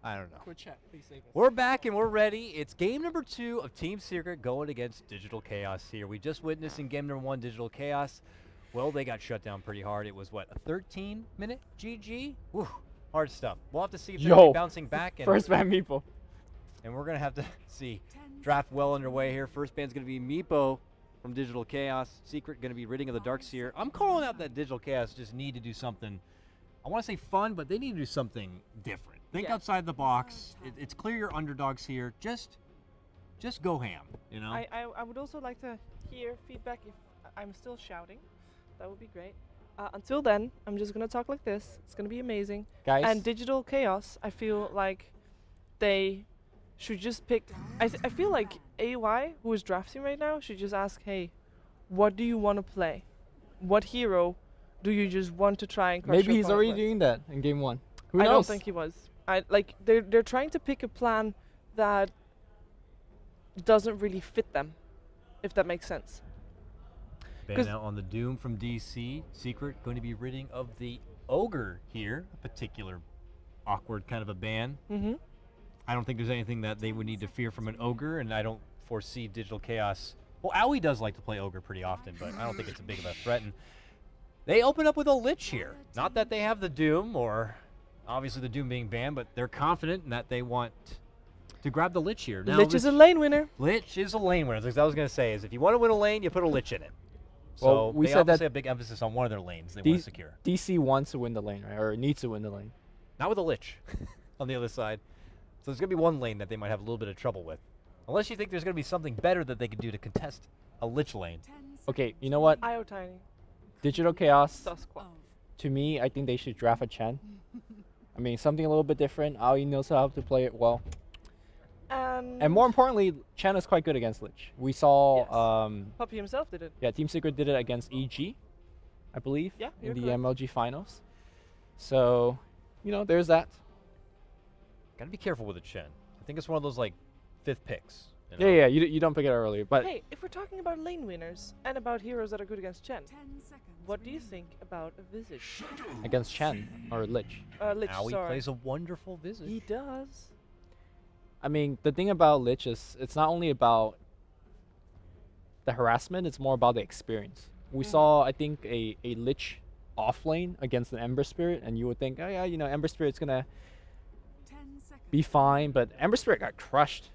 I don't know. For chat, please save us. We're back and we're ready. It's game number 2 of Team Secret going against Digital Chaos here. We just witnessed in game number 1 Digital Chaos. Well, they got shut down pretty hard. It was, what, a 13-minute GG? Whew, hard stuff. We'll have to see if they're gonna be bouncing back. And first ban Meepo. And we're going to have to see. Draft well underway here. First ban's going to be Meepo from Digital Chaos. Secret going to be Ridding of the Darkseer. I'm calling out that Digital Chaos just need to do something, I want to say fun, but they need to do something different. Think outside the box. It's clear you're underdogs here. Just go ham, you know? I would also like to hear feedback if I'm still shouting. That would be great. Until then, I'm just going to talk like this. It's going to be amazing. Guys. And Digital Chaos, I feel like they should just pick... I feel like AY, who is drafting right now, should just ask, hey, what do you want to play? What hero do you just want to try and crush Maybe your he's opponent already with? doing that in game 1. Who I knows? don't think he was. They're trying to pick a plan that doesn't really fit them, if that makes sense. Ban out on the Doom from DC. Secret going to be ridding of the Ogre here. A particular awkward kind of a ban. Mm-hmm. I don't think there's anything that they would need to fear from an Ogre, and I don't foresee Digital Chaos. Well, Owie does like to play Ogre pretty often, but I don't think it's a big of a threat. And they open up with a Lich here. Not that they have the Doom, or obviously the Doom being banned, but they're confident in that they want to grab the Lich here. Now, Lich is a lane winner. Lich is a lane winner. As I was going to say, is if you want to win a lane, you put a Lich in it. Well, So we they said that obviously have big emphasis on one of their lanes they want to secure. DC wants to win the lane, right? Or needs to win the lane. Not with a Lich on the other side. So there's going to be one lane that they might have a little bit of trouble with. Unless you think there's going to be something better that they could do to contest a Lich lane. Okay, you know what? IO Tiny. Digital Chaos, Sasquatch. to me, I think they should draft a Chen. I mean, something a little bit different. Aoi knows how to play it well. And more importantly, Chen is quite good against Lich. We saw... Puppy himself did it. Yeah, Team Secret did it against EG, I believe, in the MLG finals. So, you know, there's that. Got to be careful with a Chen. I think it's one of those, like, 5th picks. You know? Yeah, you don't pick it early. But hey, if we're talking about lane winners and about heroes that are good against Chen, what do you think about a Visage? Against Chen or Lich? Lich, Owie sorry. plays a wonderful Visage. He does. I mean, the thing about Lich is it's not only about the harassment, it's more about the experience. We saw, I think, a Lich off lane against an Ember Spirit, and you would think, oh yeah, you know, Ember Spirit's gonna be fine, but Ember Spirit got crushed.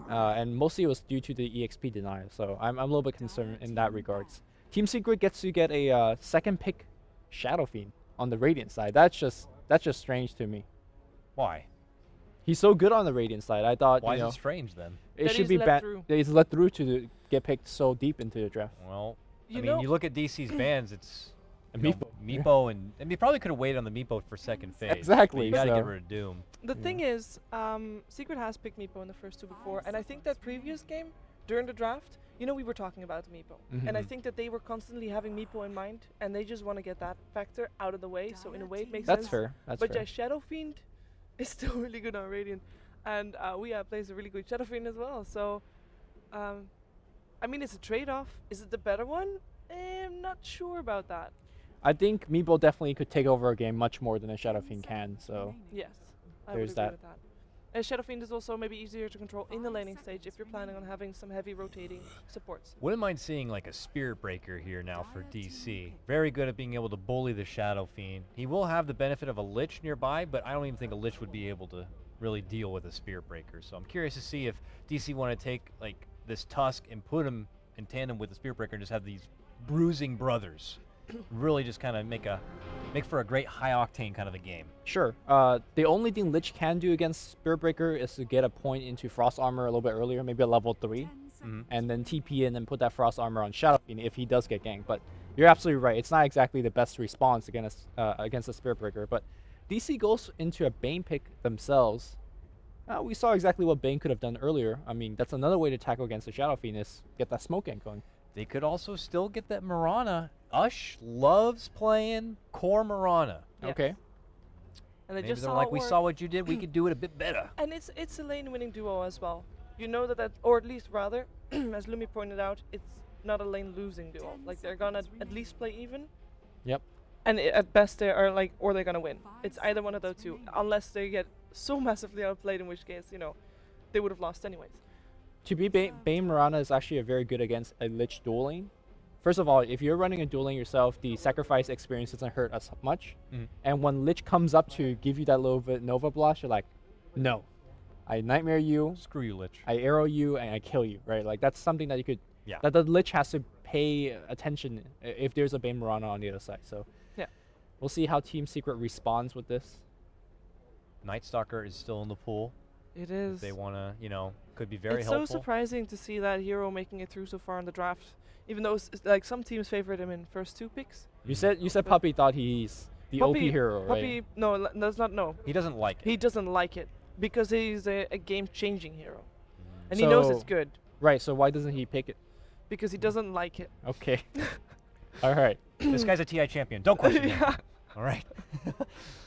And mostly it was due to the EXP denial, so I'm a little bit concerned in that regards. Team Secret gets to get a second pick Shadow Fiend on the Radiant side. That's just strange to me. Why? He's so good on the Radiant side. I thought, Why you know, is it strange then? it should be banned. He's let through to get picked so deep into the draft. Well, I mean, you look at DC's bans, it's Meepo, and he probably could have waited on the Meepo for second phase. Exactly. You got to get rid of Doom. The thing is, Secret has picked Meepo in the first 2 before, and I think that previous game, during the draft, you know, we were talking about Meepo. And I think that they were constantly having Meepo in mind, and they just want to get that factor out of the way, so in a way it makes sense. That's fair. But yeah, Shadow Fiend is still really good on Radiant, and Ouya plays a really good Shadow Fiend as well, so, I mean, it's a trade-off. Is it the better one? I'm not sure about that. I think Meepo definitely could take over a game much more than a Shadow Fiend can, so... Yes, I there's would agree that. with that. And Shadow Fiend is also maybe easier to control in the laning stage if you're planning on having some heavy rotating supports. Wouldn't mind seeing like a Spirit Breaker here now for DC. Very good at being able to bully the Shadow Fiend. He will have the benefit of a Lich nearby, but I don't even think a Lich would be able to really deal with a Spirit Breaker. So I'm curious to see if DC want to take like this Tusk and put him in tandem with the Spirit Breaker and just have these bruising brothers. Really just kind of make for a great high octane kind of a game. Sure. The only thing Lich can do against Spirit Breaker is to get a point into Frost Armor a little bit earlier, maybe a level 3, and then TP in and put that Frost Armor on Shadow Fiend if he does get ganked. But you're absolutely right. It's not exactly the best response against the Spirit Breaker. But DC goes into a Bane pick themselves. We saw exactly what Bane could have done earlier. I mean, that's another way to tackle against the Shadow Fiend is get that smoke gank going. They could also still get that Mirana. Ush loves playing core Mirana. Yes. Okay. And they Maybe just they're saw like, it we work. saw what you did, we could do it a bit better. And it's a lane winning duo as well. You know that, or at least rather, as Lumi pointed out, it's not a lane losing duo. Like they're gonna at least play even. Yep. And at best they are like, or they're gonna win. It's either one of those two, unless they get so massively outplayed, in which case, you know, they would have lost anyways. To be Bane Mirana is actually a very good against a Lich dual lane. First of all, if you're running a dual lane yourself, the sacrifice experience doesn't hurt as much. And when Lich comes up to give you that little bit Nova Blast, you're like, no. I Nightmare you. Screw you, Lich. I arrow you and I kill you, right? Like that's something that you could, that the Lich has to pay attention if there's a Bane Mirana on the other side. So yeah, we'll see how Team Secret responds with this. Night Stalker is still in the pool. It is. If they want to, you know, could be very it's helpful. It's so surprising to see that hero making it through so far in the draft, even though like some teams favored him in first 2 picks. You said Puppy thought he's the Puppy, OP hero, Puppy, right? no, that's not no. He doesn't like it. He doesn't like it because he's a game-changing hero, and he knows it's good. Right. So why doesn't he pick it? Because he doesn't like it. Okay. All right. This guy's a TI champion. Don't question him. All right.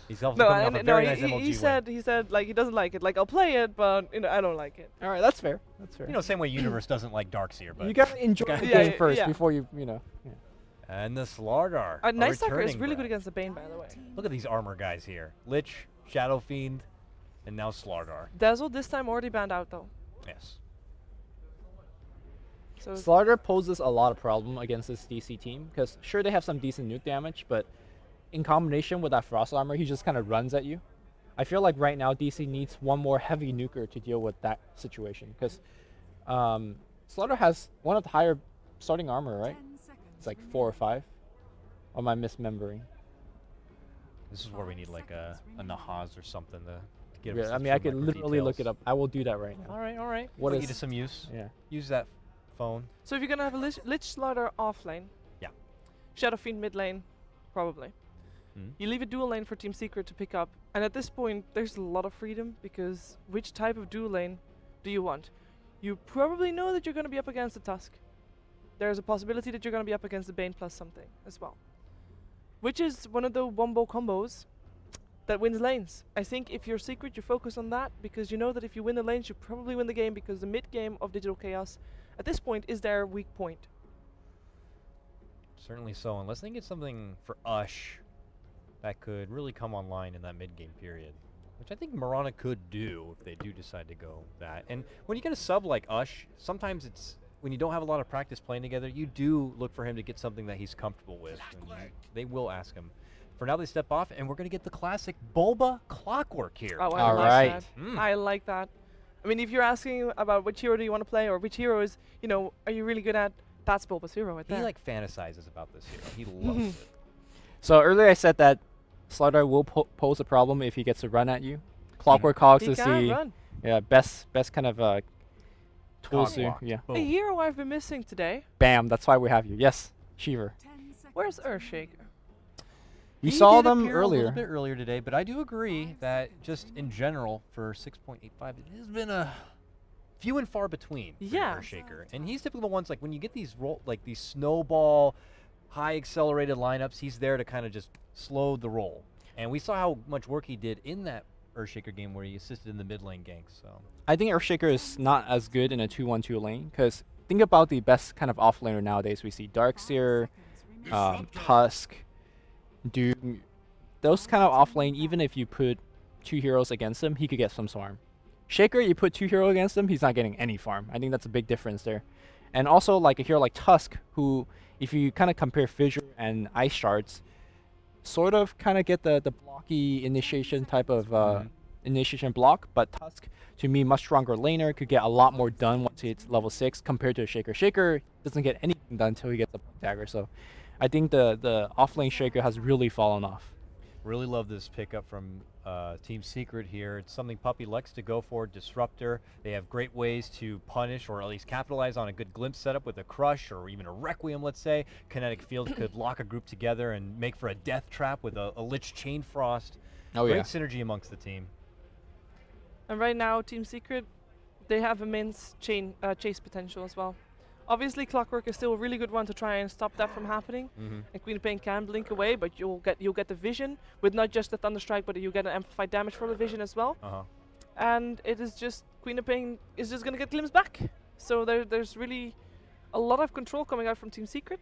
He's also no, coming off a very nice he MLG he said like he doesn't like it. Like I'll play it, but you know I don't like it. All right, that's fair. That's fair. You know, same way Universe doesn't like Darkseer, but you gotta enjoy the game first before you know. Yeah. And the Slardar. Night Stalker is really good against the Bane, by the way. Look at these armor guys here: Lich, Shadow Fiend, and now Slardar. Dazzle this time already banned out though. Yes. So Slardar poses a lot of problem against this DC team because sure they have some decent nuke damage, but in combination with that Frost Armor, he just kind of runs at you. I feel like right now DC needs one more heavy nuker to deal with that situation because Slardar has one of the higher starting armor, right? It's like 4 or 5. Or am I misremembering? This is where we need like a Nahaz or something to get. Yeah, I mean I could literally look it up. I will do that right now. All right, all right. What is to some use? Yeah. Use that phone. So if you're gonna have a Lich Slardar off lane, Shadow Fiend mid lane, probably. You leave a dual lane for Team Secret to pick up, and at this point there's a lot of freedom because which type of dual lane do you want? You probably know that you're going to be up against the Tusk. There's a possibility that you're going to be up against the Bane plus something as well, which is one of the wombo combos that wins lanes. I think if you're Secret, you focus on that because you know that if you win the lanes, you probably win the game because the mid game of Digital Chaos at this point is their weak point. Certainly so, unless they get something for Ush that could really come online in that mid-game period, which I think Mirana could do if they do decide to go that. And when you get a sub like Ush, sometimes it's, when you don't have a lot of practice playing together, you do look for him to get something that he's comfortable with. They will ask him. For now, they step off, and we're going to get the classic Bulba Clockwork here. Oh, I like that. I like that. I mean, if you're asking about which hero do you want to play or which hero is, you know, are you really good at, that's Bulba's hero right there. He like fantasizes about this hero. He loves it. So earlier I said that Slardar will pose a problem if he gets to run at you. Clockwork Cogs is the best kind of tool to A hero I've been missing today. Bam, that's why we have you. Yes, Shiver. Where's Earthshaker? We saw them earlier. A little bit earlier today, but I do agree that just in general for 6.85, it has been a few and far between for Earthshaker. And he's typically the ones like when you get these these snowball high accelerated lineups, he's there to kind of just slow the roll. And we saw how much work he did in that Earthshaker game where he assisted in the mid lane ganks. So I think Earthshaker is not as good in a 2-1-2 lane because think about the best kind of off laner nowadays. We see Darkseer, Tusk, Doom. Those kind of off lane, even if you put 2 heroes against him, he could get some farm. Shaker, you put 2 heroes against him, he's not getting any farm. I think that's a big difference there. And also like a hero like Tusk, who if you kind of compare Fissure and Ice Shards, sort of kind of get the blocky initiation type of initiation block, but Tusk, to me, much stronger laner, could get a lot more done once it's level 6 compared to a Shaker. Shaker doesn't get anything done until he gets a dagger, so I think the off-lane Shaker has really fallen off. Really love this pickup from Team Secret here. It's something Puppy likes to go for, Disruptor. They have great ways to punish or at least capitalize on a good glimpse setup with a Crush or even a Requiem, let's say. Kinetic Field could lock a group together and make for a death trap with a Lich Chain Frost. Great synergy amongst the team. And right now, Team Secret, they have immense chase potential as well. Obviously, Clockwork is still a really good one to try and stop that from happening. And Queen of Pain can blink away, but you'll get the vision with not just the Thunderstrike, but you get an amplified damage from the vision as well. And it is just Queen of Pain is just gonna get glimpse back. So there's really a lot of control coming out from Team Secret.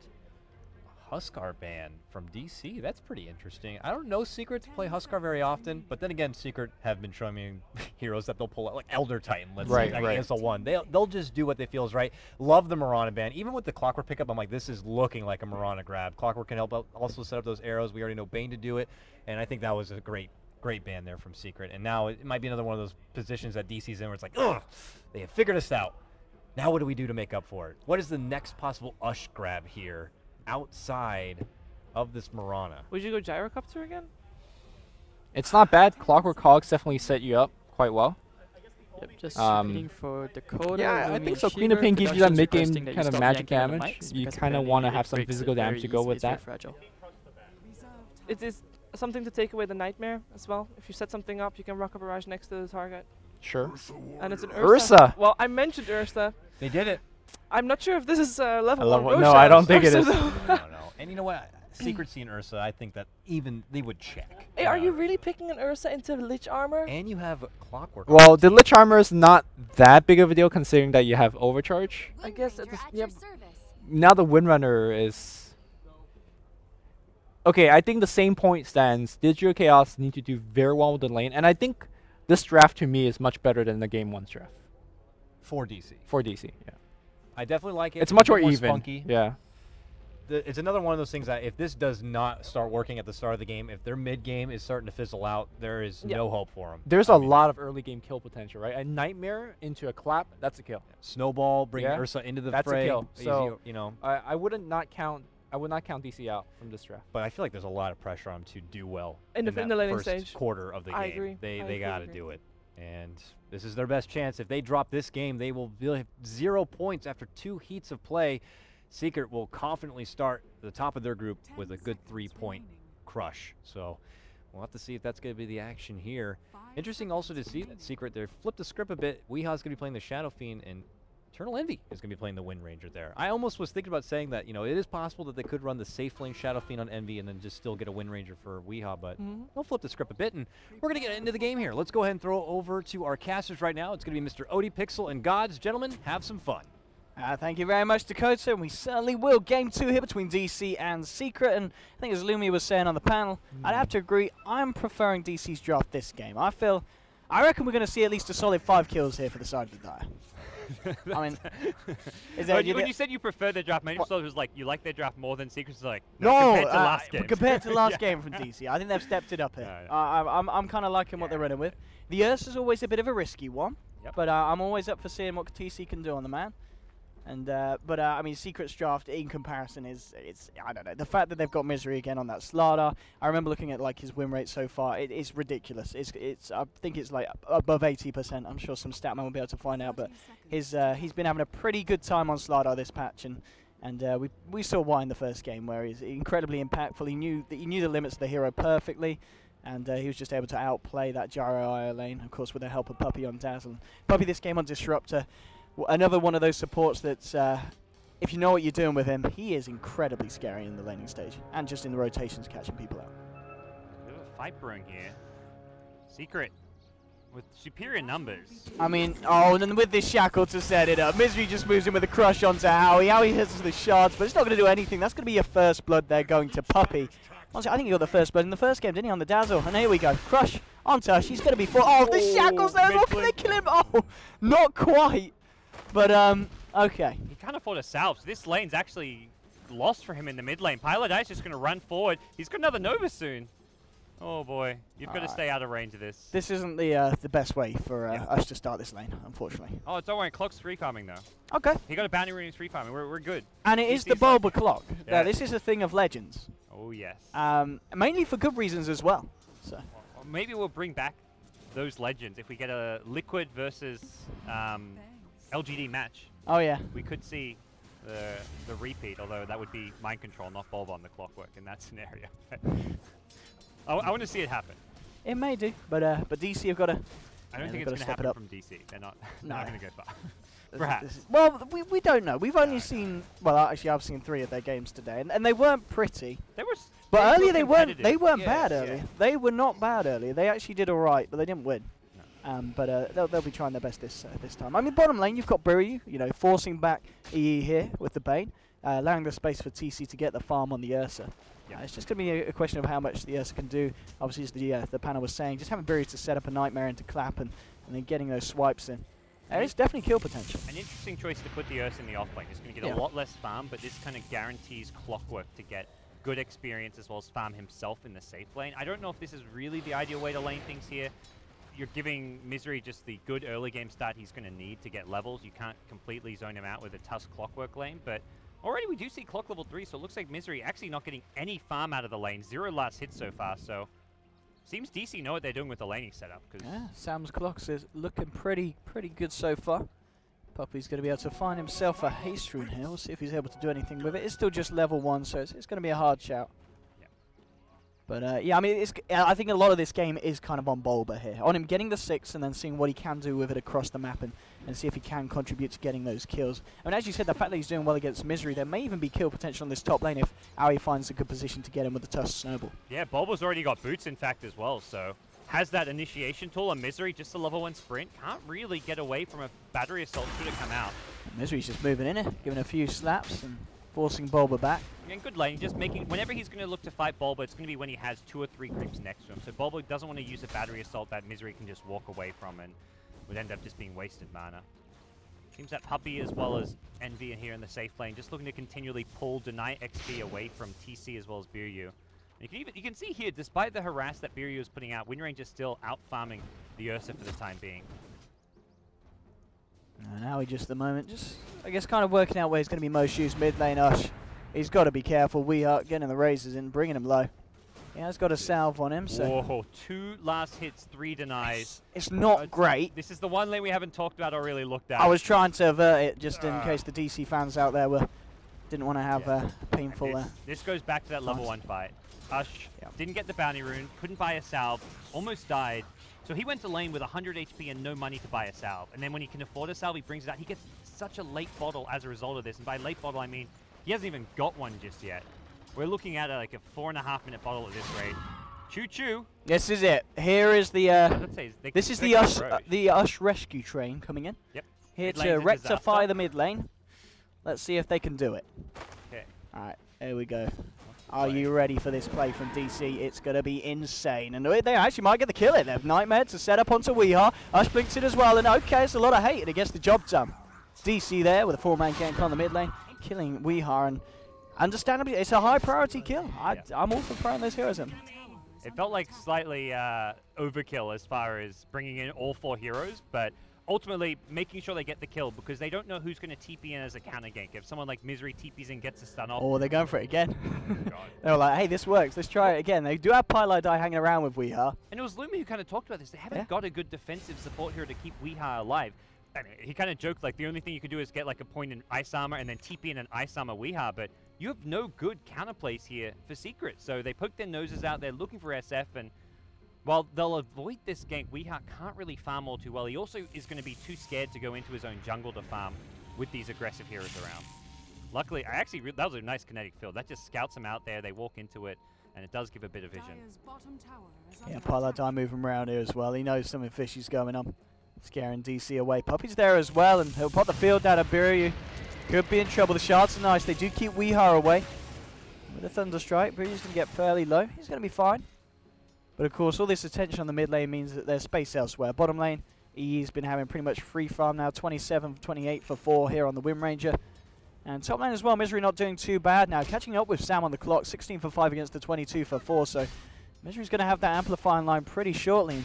Huskar ban from DC. That's pretty interesting. I don't know Secret to play Huskar very often, but then again, Secret have been showing me heroes that they'll pull out, like Elder Titan, let's say, like ASL1. They'll just do what they feel is right. Love the Mirana ban. Even with the Clockwork pickup, I'm like, this is looking like a Mirana grab. Clockwork can help out, also set up those arrows. We already know Bane to do it, and I think that was a great ban there from Secret. And now it might be another one of those positions that DC's in where it's like, ugh, they have figured us out. Now what do we do to make up for it? What is the next possible Ush grab here outside of this Mirana? Would you go Gyrocopter again? It's not bad. Clockwork Hogs definitely set you up quite well. Yep, just waiting for Dakota. Yeah, I Lumi, think so. and Queen of Shiver. Pain gives you that Production's mid-game requesting that kind of stop magic yanking on the damage. mics You because kind of apparently want to it have some breaks it physical very damage to go easily, with it's very that. fragile. It is something to take away the Nightmare as well. If you set something up, you can rock a barrage next to the target. Sure. And it's an Ursa. Well, I mentioned Ursa. They did it. I'm not sure if this is level 1 No, Roshan I don't think it Ursa is. though. No. And you know what? Secret Sea and Ursa, I think that even they would check. Hey, are you really picking an Ursa into Lich armor? And you have Clockwork. Well, the Lich Armor is not that big of a deal considering that you have Overcharge. I guess it's your yep. service. Now the Windrunner is... Okay, I think the same point stands. Digital Chaos need to do very well with the lane, and I think this draft to me is much better than the Game 1's draft. For DC. For DC, yeah. I definitely like it. It's much a bit more even. Spunky. Yeah. It's another one of those things that if this does not start working at the start of the game, if their mid game is starting to fizzle out, there is no hope for them. There's a lot of early game kill potential, right? A Nightmare into a clap, that's a kill. Snowball, bringing Ursa into the That's fray. a kill. Easy, So you know. I would not count DC out from this draft. But I feel like there's a lot of pressure on them to do well In the that laning first stage. quarter of the game. I agree. They got to do it. And this is their best chance. If they drop this game, they will have 0 points after 2 heats of play. Secret will confidently start the top of their group with a good 3-point crush. So we'll have to see if that's going to be the action here. Interesting also to see that Secret, they flipped the script a bit. Weeha's going to be playing the Shadow Fiend, and Eternal Envy is going to be playing the Wind Ranger there. I almost was thinking about saying that, you know, it is possible that they could run the safe lane Shadow Fiend on Envy and then just still get a Wind Ranger for Weeha, but they'll flip the script a bit, and we're going to get into the game here. Let's go ahead and throw over to our casters right now. It's going to be Mr. ODPixel and GoDz. Gentlemen, have some fun. Thank you very much, Dakota, and we certainly will. Game 2 here between DC and Secret, and I think as Lumi was saying on the panel, I'd have to agree, I'm preferring DC's draft this game. I reckon we're going to see at least a solid 5 kills here for the side of the die. I mean, when you said you prefer their draft, my thought was like, you like their draft more than Secret's like, no, compared to last game. Compared to last game from DC, I think they've stepped it up here. I'm kind of liking what they're running with. The Ursa's always a bit of a risky one, but I'm always up for seeing what TC can do on the man. And I mean, Secret's draft in comparison is I don't know, the fact that they've got Misery again on that Slardar. I remember looking at like his win rate so far. It's ridiculous. It's I think it's like above 80%. I'm sure some stat man will be able to find out, but he's been having a pretty good time on Slardar this patch, and we saw why in the first game where he's incredibly impactful. He knew the limits of the hero perfectly. And he was just able to outplay that Gyro IO lane, of course, with the help of Puppey on Dazzle. Puppey this game on Disruptor. Another one of those supports that, if you know what you're doing with him, he is incredibly scary in the laning stage and just in the rotations catching people out. A bit of a fight brewing here. Secret with superior numbers. I mean, and then with this shackle to set it up, Misery just moves in with a crush onto Howie. Howie hits the shards, but it's not going to do anything. That's going to be your first blood there going to Puppey. Honestly, I think he got the first blood in the first game, didn't he, on the Dazzle? And here we go. Crush onto her. She's going to be full. Oh, the shackles there. What can they kill him? Oh, not quite. But, okay. He can't afford a salve. So this lane's actually lost for him in the mid lane. Pilot's just going to run forward. He's got another Nova soon. Oh, boy. You've got to stay out of range of this. This isn't the best way for us to start this lane, unfortunately. Oh, don't worry. Clock's free farming, though. Okay. He got a bounty rune, he's free farming. We're good. And it is the Bulba clock. Yeah. This is a thing of legends. Oh, yes. Mainly for good reasons as well. So. Well, maybe we'll bring back those legends if we get a Liquid versus LGD match. Oh, yeah. We could see the repeat, although that would be mind control, not Bulba on the Clockwork in that scenario. I want to see it happen. It may do, but DC have got to. I don't think it's going to happen from DC. They're not going to go far. Perhaps. Well, we don't know. We've only seen. Well, actually, I've seen 3 of their games today, and they weren't pretty. But earlier they weren't. They weren't bad earlier. Yeah. They were not bad earlier. They actually did all right, but they didn't win. But they'll be trying their best this time. I mean, bottom lane, you've got Buryu, forcing back EE here with the Bane. allowing the space for TC to get the farm on the Ursa. Yep. It's just going to be a question of how much the Ursa can do. Obviously, as the panel was saying, just having Burius to set up a Nightmare into clap and then getting those swipes in. It's definitely kill potential. An interesting choice to put the Ursa in the offlane. It's going to get a lot less farm, but this kind of guarantees Clockwork to get good experience as well as farm himself in the safe lane. I don't know if this is really the ideal way to lane things here. You're giving Misery just the good early game start he's going to need to get levels. You can't completely zone him out with a Tusk Clockwork lane, but already we do see Clock level 3, so it looks like Misery actually not getting any farm out of the lane. 0 last hit so far, so seems DC know what they're doing with the laning setup. Yeah, Sam's Clocks is looking pretty good so far. Puppy's going to be able to find himself a haste rune here. We'll see if he's able to do anything with it. It's still just level 1, so it's going to be a hard shout. Yeah. But yeah, I mean, I think a lot of this game is kind of on Bulba here. On him getting the 6 and then seeing what he can do with it across the map and see if he can contribute to getting those kills. I mean, as you said, the fact that he's doing well against Misery, there may even be kill potential on this top lane if Aoi finds a good position to get him with the Tusk Snowball. Yeah, Bulba's already got boots, in fact, as well, so has that initiation tool on Misery, just a level 1 sprint. Can't really get away from a battery assault should it come out. And Misery's just moving in it, giving a few slaps and forcing Bulba back. And good lane, just making, whenever he's going to look to fight Bulba, it's going to be when he has 2 or 3 creeps next to him. So Bulba doesn't want to use a battery assault that Misery can just walk away from and would end up just being wasted mana. Seems that Puppy as well as Envy in here in the safe lane, just looking to continually pull, deny XP away from TC as well as Biryu. You can see here, despite the harass that Biryu is putting out, Winrange is still out-farming the Ursa for the time being. Now he just at the moment, I guess kind of working out where he's going to be most used. Mid lane Ush. He's got to be careful. Weeheart getting the razors in, bringing him low. He has got a salve on him, so... Whoa, 2 last hits, 3 denies. It's not great. This is the one lane we haven't talked about or really looked at. I was trying to avert it just in case the DC fans out there didn't want to have painful... This goes back to that level 1 fight. Ush didn't get the bounty rune, couldn't buy a salve, almost died. So he went to lane with 100 HP and no money to buy a salve. And then when he can afford a salve, he brings it out. He gets such a late bottle as a result of this. And by late bottle, I mean he hasn't even got one just yet. We're looking at like a 4.5-minute bottle at this rate. Choo-choo. This is it. Here is the... this is the Ush rescue train coming in. Yep. Here to rectify the mid lane. Let's see if they can do it. Okay. All right, here we go. Are you ready for this play from DC? It's going to be insane. And they actually might get the kill it. They have Nightmare to set up onto Weehaw. Ush blinks it as well. And okay, it's a lot of hate and it gets the job done. DC there with a 4-man gank on the mid lane, killing Weehaw. And understandably, it's a high priority kill. I'm all for throwing those heroes in. It felt like slightly overkill as far as bringing in all 4 heroes, but ultimately making sure they get the kill because they don't know who's going to TP in as a counter gank. If someone like Misery TPs in, gets a stun off. Oh, they're going for it again. God. They were like, hey, this works. Let's try it again. They do have Pylai Die hanging around with Weehaw. And it was Lumi who kind of talked about this. They haven't got a good defensive support here to keep Weehaw alive. And he kind of joked like the only thing you can do is get like a point in Ice Armor and then TP in an Ice Armor Weehaw, but you have no good counterplays here for Secret. So they poke their noses out there looking for SF, and while they'll avoid this gank, Weehaw can't really farm all too well. He also is going to be too scared to go into his own jungle to farm with these aggressive heroes around. Luckily, that was a nice kinetic field. That just scouts him out there. They walk into it, and it does give a bit of vision. Yeah, Pylai Die moving around here as well. He knows something fishy's going on. Scaring DC away. Puppy's there as well, and he'll put the field down at Biryu. Could be in trouble. The shards are nice. They do keep Weehaw away. With a Thunder Strike, Biryu's going to get fairly low. He's going to be fine. But of course, all this attention on the mid lane means that there's space elsewhere. Bottom lane, EE's been having pretty much free farm now. 27, 28 for 4 here on the Wind Ranger. And top lane as well, Misery not doing too bad now. Catching up with Sam on the clock. 16 for 5 against the 22 for 4. So Misery's going to have that amplifying line pretty shortly.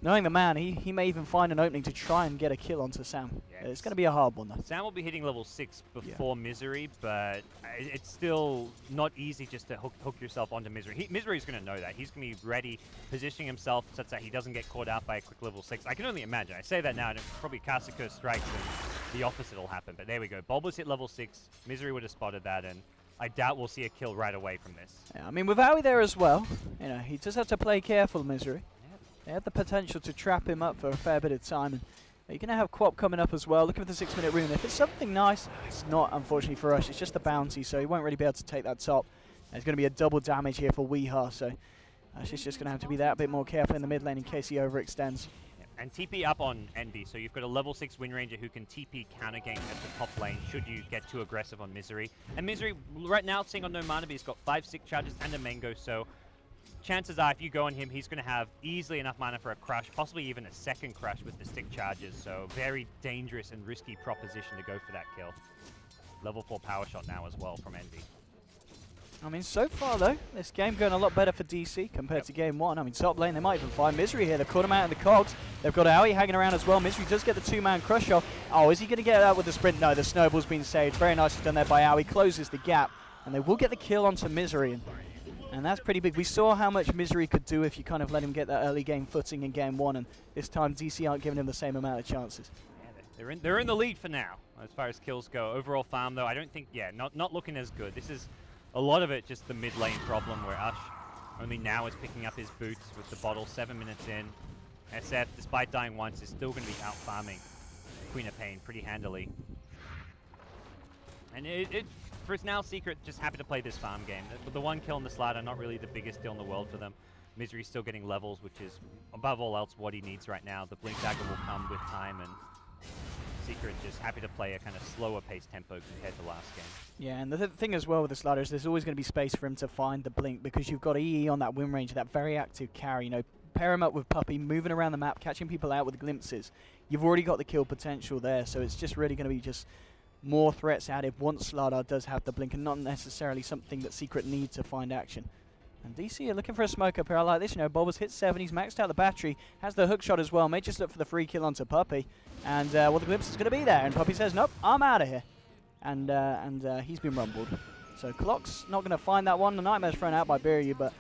Knowing the man, he may even find an opening to try and get a kill onto Sam. Yes. It's going to be a hard one, though. Sam will be hitting level 6 before Misery, but it's still not easy just to hook yourself onto Misery. Misery's going to know that. He's going to be ready, positioning himself such that he doesn't get caught out by a quick level 6. I can only imagine. I say that now, and probably cast a Curse Strikes, and the opposite will happen. But there we go. Bulba's hit level 6. Misery would have spotted that, and I doubt we'll see a kill right away from this. Yeah, I mean, with Aoi there as well, he just has to play careful, Misery. They have the potential to trap him up for a fair bit of time. And you're going to have Quap coming up as well, looking for the 6-minute rune. If it's something nice, it's not, unfortunately, for us. It's just a bounty, so he won't really be able to take that top. There's going to be a double damage here for Weehaw, so she's just going to have to be that bit more careful in the mid lane in case he overextends. And TP up on Envy, so you've got a level 6 Wind Ranger who can TP counter game at the top lane should you get too aggressive on Misery. And Misery, right now, seeing on no mana, but he's got 5 stick charges and a Mango, so chances are if you go on him, he's going to have easily enough mana for a crush, possibly even a second crush with the stick charges, so very dangerous and risky proposition to go for that kill. Level 4 power shot now as well from Envy. I mean, so far, though, this game going a lot better for DC compared to game 1. I mean, top lane, they might even find Misery here. They've caught him out in the cogs. They've got Aoi hanging around as well. Misery does get the 2-man crush off. Oh, is he going to get out with the sprint? No, the snowball's been saved. Very nicely done there by Aoi. Closes the gap, and they will get the kill onto Misery. And that's pretty big. We saw how much Misery could do if you kind of let him get that early game footing in game 1, and this time DC aren't giving him the same amount of chances. Yeah, they're in the lead for now, as far as kills go. Overall farm, though, I don't think, not looking as good. This is a lot of it just the mid lane problem where Ush only now is picking up his boots with the bottle 7 minutes in. SF, despite dying once, is still going to be out farming Queen of Pain pretty handily. And for now, Secret just happy to play this farm game. The one kill on the slider, not really the biggest deal in the world for them. Misery's still getting levels, which is above all else what he needs right now. The Blink Dagger will come with time, and Secret just happy to play a kind of slower paced tempo compared to last game. Yeah, and the thing as well with the slider is there's always going to be space for him to find the blink because you've got EE on that win range, that very active carry. You know, pair him up with Puppey, moving around the map, catching people out with glimpses. You've already got the kill potential there, so it's just really going to be just more threats added once Slardar does have the blink, and not necessarily something that Secret need to find action. And DC are looking for a smoke up here. I like this, you know, Bulba's hit 7, he's maxed out the battery, has the hook shot as well, may just look for the free kill onto Puppey. And well, the glimpse is going to be there, and Puppey says, nope, I'm out of here. And he's been rumbled. So Clock's not going to find that one. The Nightmare's thrown out by Biryu, but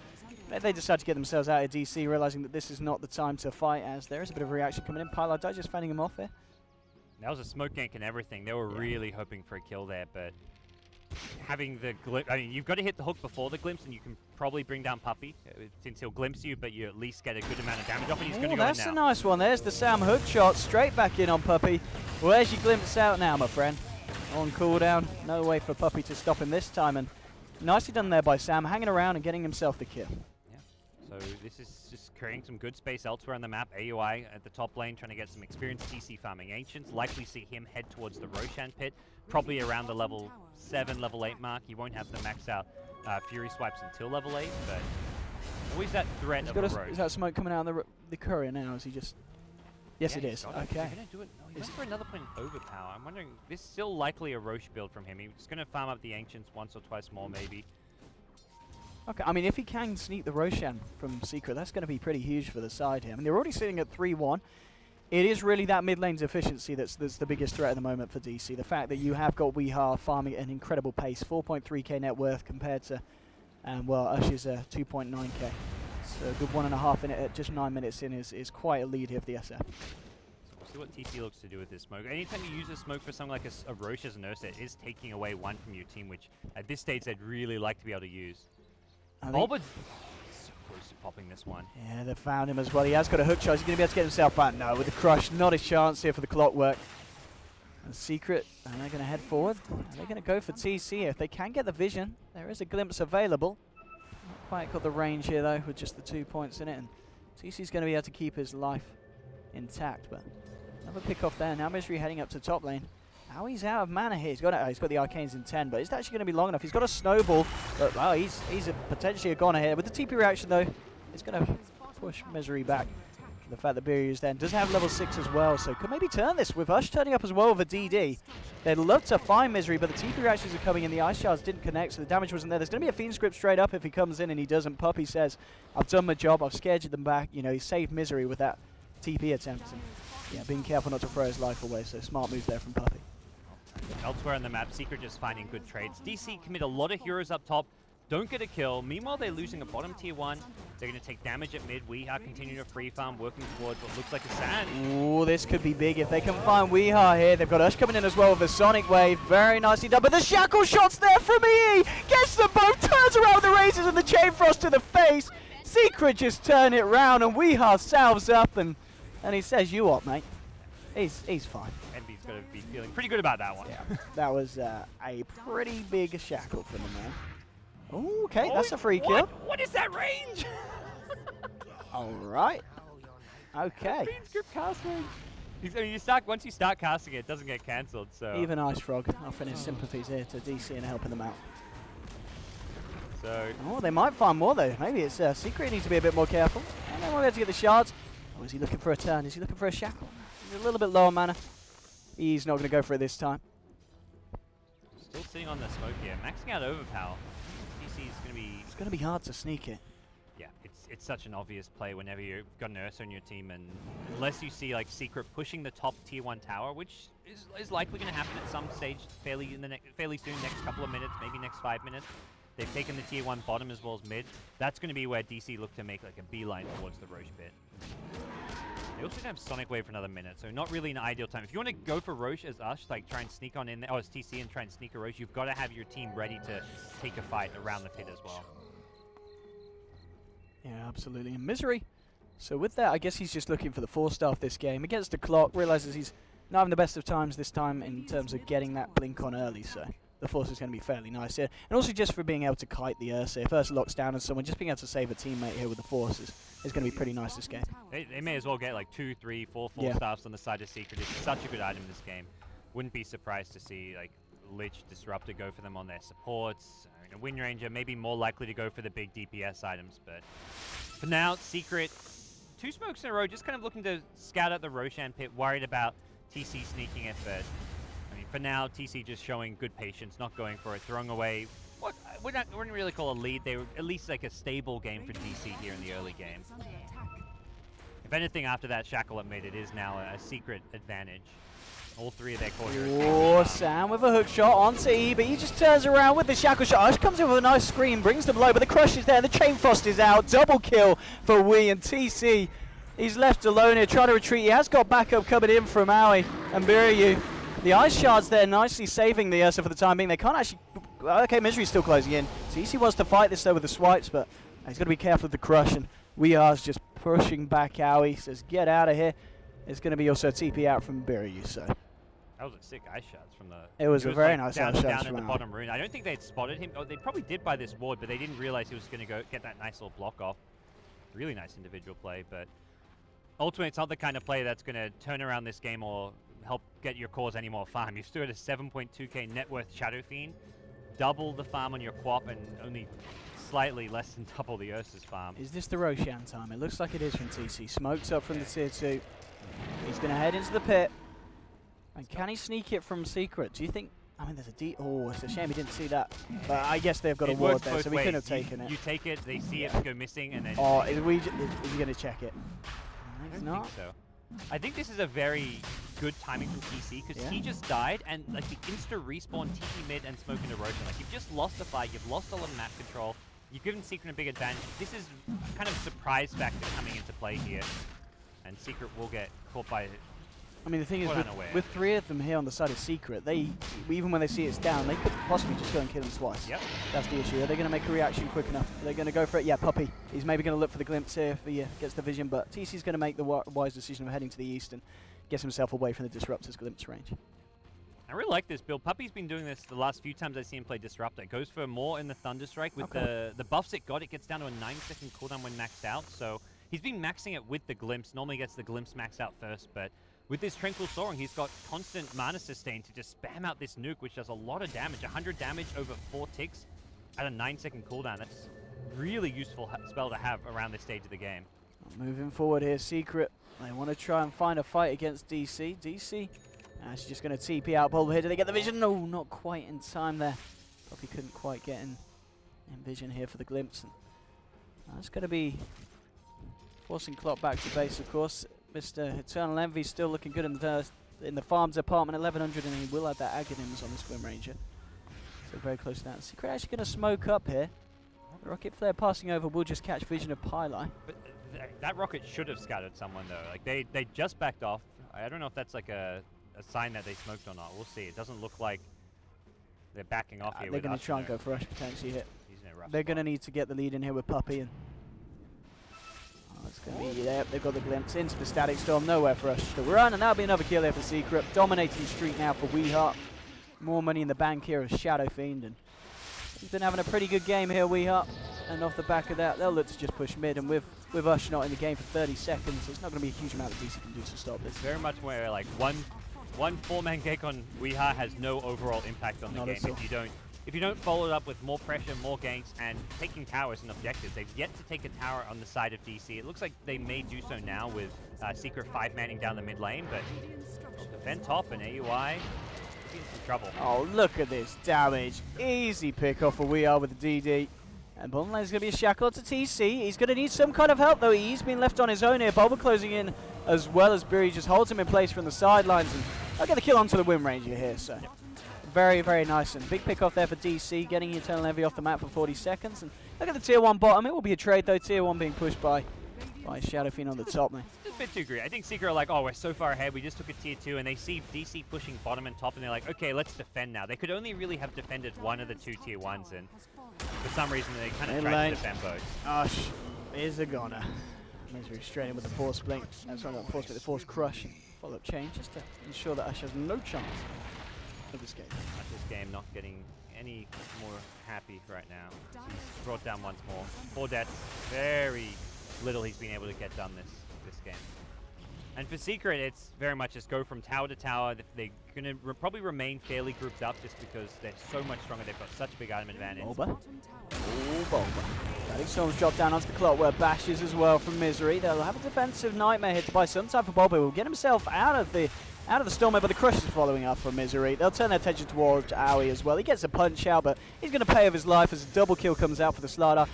they decide to get themselves out of DC, realizing that this is not the time to fight, as there is a bit of reaction coming in. Pilar just fending him off here. That was a smoke gank and everything. They were really hoping for a kill there, but having the glimpse, I mean, you've got to hit the hook before the glimpse, and you can probably bring down Puppey since he'll glimpse you, but you at least get a good amount of damage off, and he's going to go in now. That's a nice one. There's the Sam hook shot straight back in on Puppey. Where's your glimpse out now, my friend? On cooldown. No way for Puppey to stop him this time, and nicely done there by Sam, hanging around and getting himself the kill. So this is just creating some good space elsewhere on the map. AUI at the top lane trying to get some experience TC farming Ancients. Likely see him head towards the Roshan pit, probably around the level 7, level 8 mark. He won't have the max out Fury swipes until level 8, but always that threat of a Rosh. Is that smoke coming out of the courier now? Is he just... Yes, it is. Okay. He's going to do it. No, he went for another point in overpower. I'm wondering, this is still likely a Rosh build from him. He's going to farm up the Ancients once or twice more, maybe. Okay, I mean, if he can sneak the Roshan from Secret, that's going to be pretty huge for the side here. I mean, they're already sitting at 3-1. It is really that mid lane's efficiency that's the biggest threat at the moment for DC. The fact that you have got Weehaw farming at an incredible pace, 4.3k net worth compared to, well, Ush's 2.9k. So a good 1.5 in it at just 9 minutes in is quite a lead here for the SF. So we'll see what TC looks to do with this smoke. Anytime you use a smoke for something like a Rosh as an Ursa, it is taking away one from your team, which at this stage they'd really like to be able to use. Bulba's so close to popping this one. Yeah, they found him as well. He has got a hook shot. He's going to be able to get himself out. No, with the crush, not a chance here for the Clockwork. And Secret, and they're going to head forward. They're going to go for TC if they can get the vision. There is a glimpse available. Not quite got the range here, though, with just the 2 points in it. And TC's going to be able to keep his life intact. But another pick off there. Now Misery heading up to top lane. Now he's out of mana here. He's got the Arcanes in 10, but it's actually going to be long enough. He's got a snowball, but wow, he's potentially a goner here. With the TP reaction, though, it's going to push Misery back. The fact that Biryu's then does have level 6 as well, so could maybe turn this with Ush turning up as well with a DD. They'd love to find Misery, but the TP reactions are coming in. The Ice Shards didn't connect, so the damage wasn't there. There's going to be a Fiend Script straight up if he comes in, and he doesn't. Puppey says, I've done my job. I've scared them back. You know, he saved Misery with that TP attempt. And, yeah, being careful not to throw his life away, so smart move there from Puppey. Elsewhere on the map, Secret just finding good trades. DC commit a lot of heroes up top, don't get a kill. Meanwhile, they're losing a bottom tier 1. They're going to take damage at mid. Weehaw continue to free farm, working towards what looks like a sand. Ooh, this could be big if they can find Weehaw here. They've got Ush coming in as well with a Sonic Wave. Very nicely done, but the Shackle shot's there from EE. Gets them both, turns around with the Razors and the Chain Frost to the face. Secret just turn it round, and Weehaw salves up, and he says, you what, mate? He's fine. Envy's going to be feeling pretty good about that one. Yeah, that was a pretty big shackle from the man. Ooh, okay, that's a free kill. What is that range? All right. Okay. Fiend's grip casting. I mean, once you start casting it doesn't get cancelled. So even Ice Frog offering his sympathies here to DC and helping them out. So oh, they might find more though. Maybe it's Secret needs to be a bit more careful. And then we'll be able to get the shards. Oh, is he looking for a turn? Is he looking for a shackle? He's a little bit low on mana. He's not going to go for it this time. still sitting on the smoke here, maxing out overpower. DC is going to be. It's going to be hard to sneak it. Yeah, it's such an obvious play whenever you've got an Ursa on your team, and unless you see like Secret pushing the top tier 1 tower, which is likely going to happen at some stage fairly soon, next couple of minutes, maybe next 5 minutes. They've taken the tier 1 bottom as well as mid. That's going to be where DC look to make like a beeline towards the Roche pit. They also don't have Sonic Wave for another minute, so not really an ideal time. If you want to go for Roche as Ush, like try and sneak on in there, or as TC and try and sneak a Roche, you've got to have your team ready to take a fight around the pit as well. Yeah, absolutely. And Misery. So with that, I guess he's just looking for the 4-star this game. Against the clock, realizes he's not having the best of times this time in terms of getting that blink on early, so the force is going to be fairly nice here. And also just for being able to kite the Ursa. If Ursa locks down on someone, just being able to save a teammate here with the force is going to be pretty nice this game. They may as well get like 2, 3, 4 stars on the side of Secret. It's such a good item this game. Wouldn't be surprised to see like Lich, Disruptor go for them on their supports. I mean, a Wind Ranger may be more likely to go for the big DPS items, but for now, Secret, 2 smokes in a row, just kind of looking to scout out the Roshan pit, worried about TC sneaking it, but I mean, for now, TC just showing good patience, not going for it, throwing away what we wouldn't really call a lead. They were at least like a stable game for DC here in the early game. If anything, after that Shackle at mid, it is now a Secret advantage. All 3 of their core heroes. Oh, Sam with a hook shot onto E, but he just turns around with the Shackle shot. Ush comes in with a nice screen, brings the blow, but the crush is there. The Chain Frost is out. Double kill for Wii, and TC, he's left alone here, trying to retreat. He has got backup coming in from Aoi and Biryu. The Ice Shards there nicely saving the Ursa for the time being. They can't actually... Okay, Misery's still closing in. TC wants to fight this though with the swipes, but he's got to be careful with the crush, and We Are's just pushing back Aoi. Says, get out of here. It's going to be also TP out from Biryu, so... That was a sick ice shots from the... It was a very nice ice shots down in the bottom rune. I don't think they'd spotted him. Oh, they probably did by this ward, but they didn't realize he was going to go get that nice little block off. Really nice individual play, but ultimately it's not the kind of play that's going to turn around this game or help get your cores any more farm. You've still at a 7.2k net worth Shadow Fiend, double the farm on your Quap, and only slightly less than double the Ursa's farm. Is this the Roshan time? It looks like it is from TC. Smokes up from the tier 2. He's going to head into the pit. And can he sneak it from Secret? Do you think... I mean, there's a D... Oh, it's a shame he didn't see that. But I guess they've got a ward there, so we couldn't have taken it. You take it, they see it go missing, and then... Oh, is he going to check it? I don't think so. I think this is a very good timing from TC, because he just died, and like the insta respawn TP mid and smoke into Roshan. Like, you've just lost a fight, you've lost a lot of map control, you've given Secret a big advantage. This is kind of surprise factor coming into play here, and Secret will get caught by... I mean, the thing is, with 3 of them here on the side of Secret, they, even when they see it's down, they could possibly just go and kill him twice. Yep. That's the issue. Are they going to make a reaction quick enough? Are they going to go for it? Yeah, Puppy. He's maybe going to look for the glimpse here if he gets the vision, but TC's going to make the wise decision of heading to the east and gets himself away from the Disruptor's glimpse range. I really like this build. Puppy's been doing this the last few times I've seen him play Disruptor. It goes for more in the Thunderstrike. With the buffs it got, it gets down to a 9-second cooldown when maxed out, so he's been maxing it with the glimpse. Normally gets the glimpse maxed out first, but with this Tranquil Soaring, he's got constant mana sustain to just spam out this nuke, which does a lot of damage. 100 damage over 4 ticks at a 9-second cooldown. That's really useful spell to have around this stage of the game. Moving forward here, Secret. They want to try and find a fight against DC. DC, she's just going to TP out Bulb here. Do they get the vision? No, not quite in time there. Probably couldn't quite get in vision here for the glimpse. That's going to be forcing Clock back to base, of course. Mr. Eternal Envy still looking good in the farm department, 1100, and he will have that Aghanims on the Swim Ranger. So very close to that. Secret actually going to smoke up here. The Rocket Flare passing over will just catch vision of Pylai. But that rocket should have scattered someone, though. Like they just backed off. I don't know if that's like a sign that they smoked or not. We'll see. It doesn't look like they're backing off here. They're going to try and go for Rush potentially hit. They're going to need to get the lead in here with Puppy. And it's going to be, they've got the glimpse into the Static Storm, nowhere for us to run, and that'll be another kill here for Secret. Dominating streak now for Weehart. More money in the bank here as Shadow Fiend, and He's been having a pretty good game here, Weeha. And off the back of that, they'll look to just push mid. And with Usher not in the game for 30 seconds, there's not going to be a huge amount that DC can do to stop this. Very much where like one 4-man gank on Weeha has no overall impact on the game if you don't follow it up with more pressure, more ganks, and taking towers and objectives. They've yet to take a tower on the side of DC. It looks like they may do so now with Secret 5-manning down the mid lane, but defend top and AUI in some trouble. Oh, look at this damage. Easy pick off for Weeha with the DD. And bottom lane is going to be a shackle to TC. He's going to need some kind of help, though. He's been left on his own here. Bulba closing in as well as Buri just holds him in place from the sidelines. And I'll get the kill onto the Wind Ranger here, so very, very nice. And big pick off there for DC, getting Eternal Envy off the map for 40 seconds. And look at the tier 1 bottom. It will be a trade, though. Tier 1 being pushed by Shadow Fiend on the top, man. It's a bit too greedy. I think Secret are like, oh, we're so far ahead. We just took a tier 2, and they see DC pushing bottom and top, and they're like, okay, let's defend now. They could only really have defended one of the 2 tier 1s, and for some reason they kind of tried to defend both. Ush is a goner. Misery straight in with the Force Blink. That's not the Force Blink, the Force Crush. Follow-up change just to ensure that Ush has no chance of this game. Ush's game not getting any more happy right now. He's brought down once more. 4 deaths. Very little he's been able to get done this game. And for Secret, it's very much just go from tower to tower. They're going to probably remain fairly grouped up just because they're so much stronger. They've got such a big item advantage. Bulba. Oh, Bulba. Static Storm's dropped down onto the Clockwork Bashes as well from Misery. They'll have a defensive Nightmare hit to buy some time for Bulba. He'll get himself out of the storm, but the Crush is following up from Misery. They'll turn their attention towards Aoi as well. He gets a punch out, but he's going to pay with his life as a double kill comes out for the Slardar.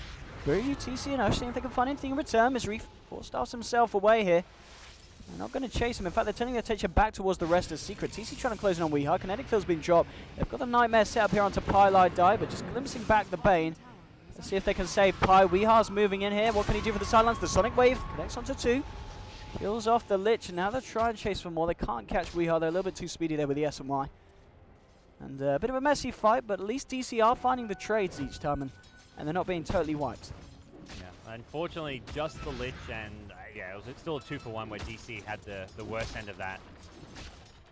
Buri, TC, and Ush, see if they can find anything in return. Misery force-staffs himself away here. They're not going to chase him. In fact, they're turning their attention back towards the rest of Secret. TC trying to close in on Weeha. Kinetic Field's been dropped. They've got the Nightmare set up here onto Pylite Die, but just glimpsing back the Bane. Let's see if they can save Pi. Weeha's moving in here. What can he do for the sidelines? The Sonic Wave connects onto 2. Kills off the Lich, and now they'll try and chase for more. They can't catch Weeha. They're a little bit too speedy there with the S&Y. And a bit of a messy fight, but at least DC are finding the trades each time, and they're not being totally wiped. Yeah, unfortunately, just the Lich, and yeah, it was still a 2-for-1 where DC had the worst end of that.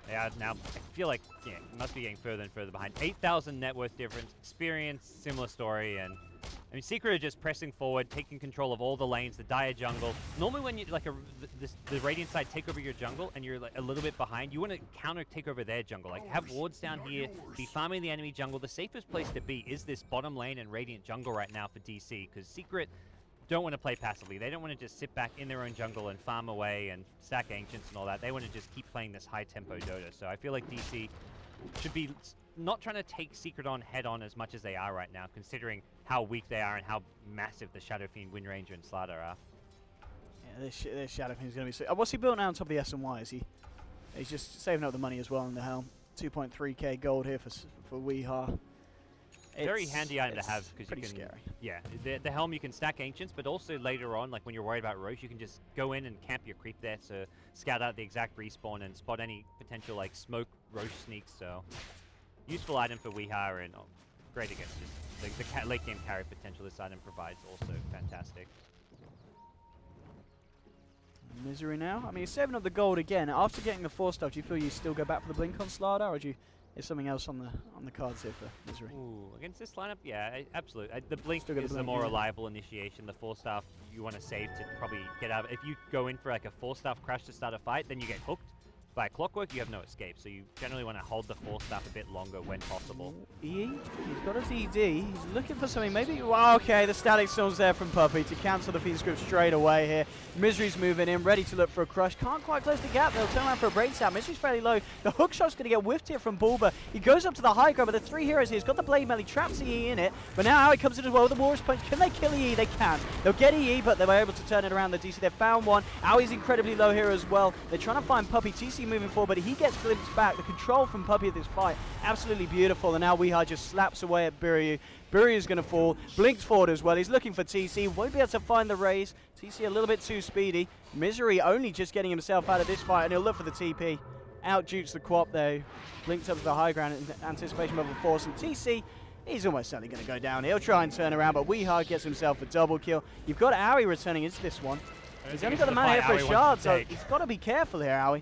They are now, I feel like, yeah, must be getting further and further behind. 8,000 net worth difference, experience, similar story, and I mean, Secret are just pressing forward, taking control of all the lanes, the Dire jungle. Normally when you, like, the Radiant side take over your jungle and you're like a little bit behind, you want to counter take over their jungle. Like, have wards down here, be farming the enemy jungle. The safest place to be is this bottom lane and Radiant jungle right now for DC, because Secret don't want to play passively. They don't want to just sit back in their own jungle and farm away and stack Ancients and all that. They want to just keep playing this high-tempo Dota. So I feel like DC should be not trying to take Secret on head-on as much as they are right now, considering how weak they are and how massive the Shadow Fiend, Wind Ranger, and Slardar are. Yeah, this Shadow Fiend is going to be... what's he built now on top of the S&Y? Is he's just saving up the money as well in the helm. 2.3k gold here for Weeha. Very handy item to have because you can. Scary. Yeah, the helm you can stack Ancients, but also later on, like when you're worried about Roche, you can just go in and camp your creep there to scout out the exact respawn and spot any potential like smoke Roche sneaks. So useful item for Weeha, and great against just the late game carry potential this item provides. Also fantastic. Misery now. I mean, he's saving up the gold again. After getting the 4 stuff, do you feel you still go back for the blink on Slardar, or do you? Is something else on the cards here for Misery? Ooh, against this lineup, yeah, absolutely. The blink is the more reliable initiation. The 4-staff you want to save to probably get out. If you go in for like a 4-staff crash to start a fight, then you get hooked. By Clockwork, you have no escape, so you generally want to hold the 4-staff a bit longer when possible. He's got a DD. He's looking for something. Maybe. Well, okay, the Static Storm's there from Puppey to cancel the Fiend Script straight away here. Misery's moving in, ready to look for a crush. Can't quite close the gap. They'll turn around for a breakdown. Misery's fairly low. The hook shot's going to get whiffed here from Bulba. He goes up to the high ground, but the 3 heroes here. He's got the Blade Mail. He traps EE in it. But now Aoi comes in as well with the Warriors Punch. Can they kill EE? They can. They'll get EE, but they were able to turn it around. The DC, they found one. Aoi's incredibly low here as well. They're trying to find Puppey. TC moving forward, but he gets glimpsed back. The control from Puppey at this fight, absolutely beautiful. And now Weeha just slaps away at Buri. Buri is going to fall. Blinks forward as well. He's looking for TC. Won't be able to find the raise. TC a little bit too speedy. Misery only just getting himself out of this fight, and he'll look for the TP. Out-jukes the Quap though. Blinks up to the high ground in anticipation of a force. And TC, he's almost certainly going to go down. He'll try and turn around, but Weeha gets himself a double kill. You've got Aoi returning into this one. He's only got the mana here for a shard, so he's got to be careful here, Aoi.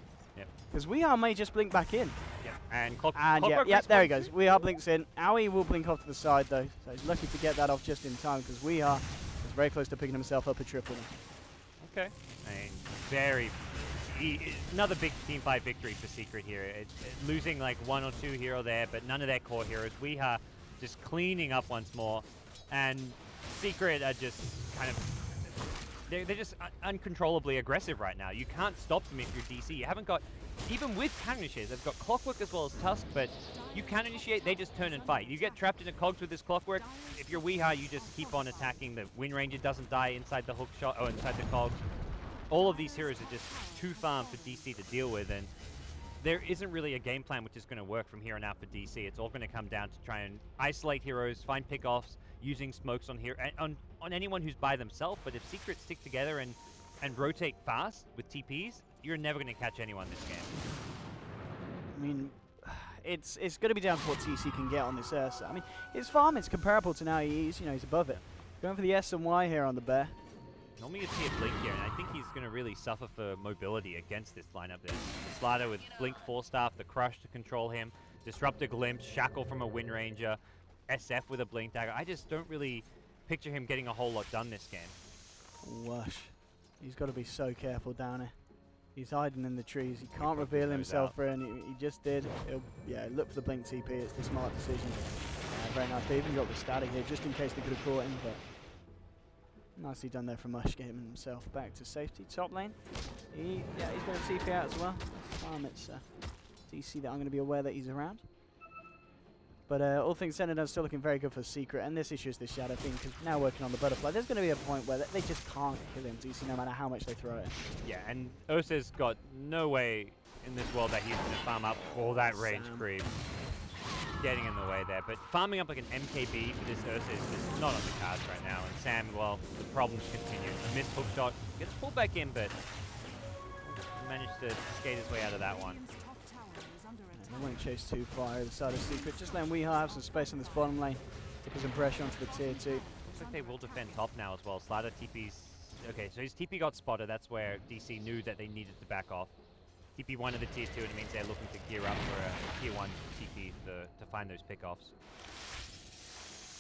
Because Weehaw may just blink back in. Yep. And Clock. And yeah, there he goes. Weehaw blinks in. Aoi will blink off to the side though, so he's lucky to get that off just in time because Weehaw is very close to picking himself up a triple. Okay. And another big team fight victory for Secret here. Losing like 1 or 2 here or there, but none of their core heroes. Weehaw just cleaning up once more, and Secret are just kind of. They're just uncontrollably aggressive right now. You can't stop them if you're DC. You haven't got, even with counter initiators, they've got Clockwork as well as Tusk, but you counter initiate, they just turn and fight. You get trapped in a cogs with this Clockwork. If you're Weehaw, you just keep on attacking. The Wind Ranger doesn't die inside the hook shot, or inside the cogs. All of these heroes are just too farm for DC to deal with, and there isn't really a game plan which is going to work from here on out for DC. It's all going to come down to try and isolate heroes, find pickoffs, using smokes on here on anyone who's by themselves. But if Secret stick together and rotate fast with TPs, you're never going to catch anyone this game. I mean, it's going to be down to what TC can get on this Ursa. I mean, his farm is comparable to now. He's above it. Going for the S and Y here on the Bear. Normally you see a Blink here, and I think he's going to really suffer for mobility against this lineup. There's the Slider with Blink 4-staff, the Crush to control him, Disrupt a Glimpse, Shackle from a Wind Ranger, SF with a Blink Dagger. I just don't really picture him getting a whole lot done this game. Wush. He's got to be so careful down here. He's hiding in the trees. He can't reveal himself for it, and he just did. Yeah, look for the Blink TP. It's the smart decision. Very nice. They even got the static here just in case they could have caught him, but nicely done there from Ush, getting himself back to safety. Top lane. He's going to TP out as well. It's DC that I'm going to be aware that he's around. But all things said and done, still looking very good for Secret, and this issue is the Shadow thing, because now working on the Butterfly, there's going to be a point where they just can't kill him, DC, no matter how much they throw it. Yeah, and Ursa's got no way in this world that he's going to farm up all that range creep. Getting in the way there, but farming up like an MKB for this Ursa is just not on the cards right now, and Sam, well, the problems continue. A missed hook shot, gets pulled back in, but managed to skate his way out of that one. They won't chase too far over the side of Secret. Just letting Weehaw have some space on this bottom lane to put some pressure onto the tier 2. Looks like they will defend top now as well. Slider TP's... Okay, so his TP got spotted. That's where DC knew that they needed to back off. TP 1 of the tier 2, and it means they're looking to gear up for a tier 1 TP to find those pickoffs.